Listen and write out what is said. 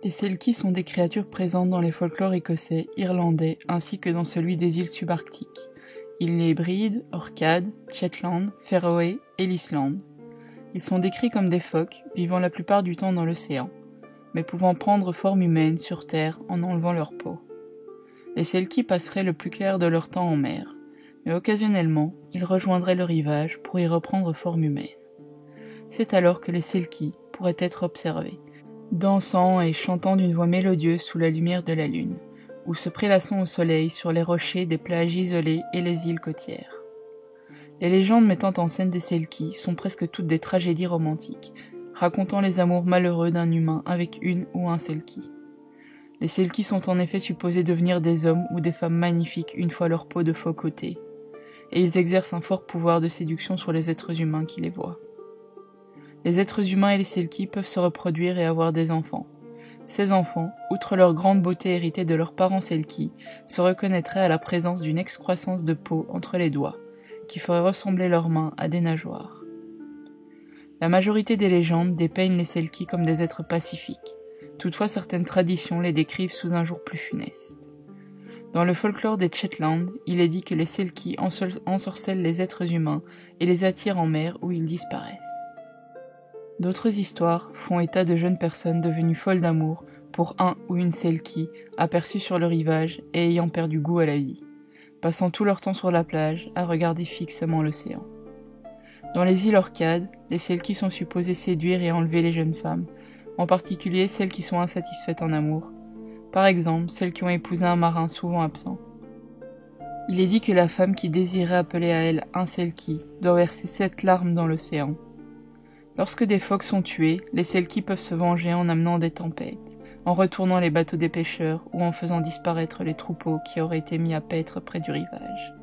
Les Selkies sont des créatures présentes dans les folklores écossais, irlandais, ainsi que dans celui des îles subarctiques. Îles Hébrides, Orcades, Shetland, Féroé et l'Islande. Ils sont décrits comme des phoques, vivant la plupart du temps dans l'océan, mais pouvant prendre forme humaine sur Terre en enlevant leur peau. Les Selkies passeraient le plus clair de leur temps en mer, mais occasionnellement, ils rejoindraient le rivage pour y reprendre forme humaine. C'est alors que les Selkies pourraient être observés, dansant et chantant d'une voix mélodieuse sous la lumière de la lune, ou se prélassant au soleil sur les rochers des plages isolées et les îles côtières. Les légendes mettant en scène des Selkies sont presque toutes des tragédies romantiques, racontant les amours malheureux d'un humain avec une ou un Selkie. Les Selkies sont en effet supposés devenir des hommes ou des femmes magnifiques une fois leur peau de phoque ôtée, et ils exercent un fort pouvoir de séduction sur les êtres humains qui les voient. Les êtres humains et les Selkies peuvent se reproduire et avoir des enfants. Ces enfants, outre leur grande beauté héritée de leurs parents Selkies, se reconnaîtraient à la présence d'une excroissance de peau entre les doigts, qui ferait ressembler leurs mains à des nageoires. La majorité des légendes dépeignent les Selkies comme des êtres pacifiques. Toutefois, certaines traditions les décrivent sous un jour plus funeste. Dans le folklore des Shetland, il est dit que les Selkies ensorcellent les êtres humains et les attirent en mer où ils disparaissent. D'autres histoires font état de jeunes personnes devenues folles d'amour pour un ou une Selkie aperçue sur le rivage et ayant perdu goût à la vie, passant tout leur temps sur la plage à regarder fixement l'océan. Dans les îles Orcades, les Selkies sont supposées séduire et enlever les jeunes femmes, en particulier celles qui sont insatisfaites en amour, par exemple celles qui ont épousé un marin souvent absent. Il est dit que la femme qui désirait appeler à elle un Selkie doit verser 7 larmes dans l'océan. Lorsque des phoques sont tués, les Selkies peuvent se venger en amenant des tempêtes, en retournant les bateaux des pêcheurs ou en faisant disparaître les troupeaux qui auraient été mis à paître près du rivage.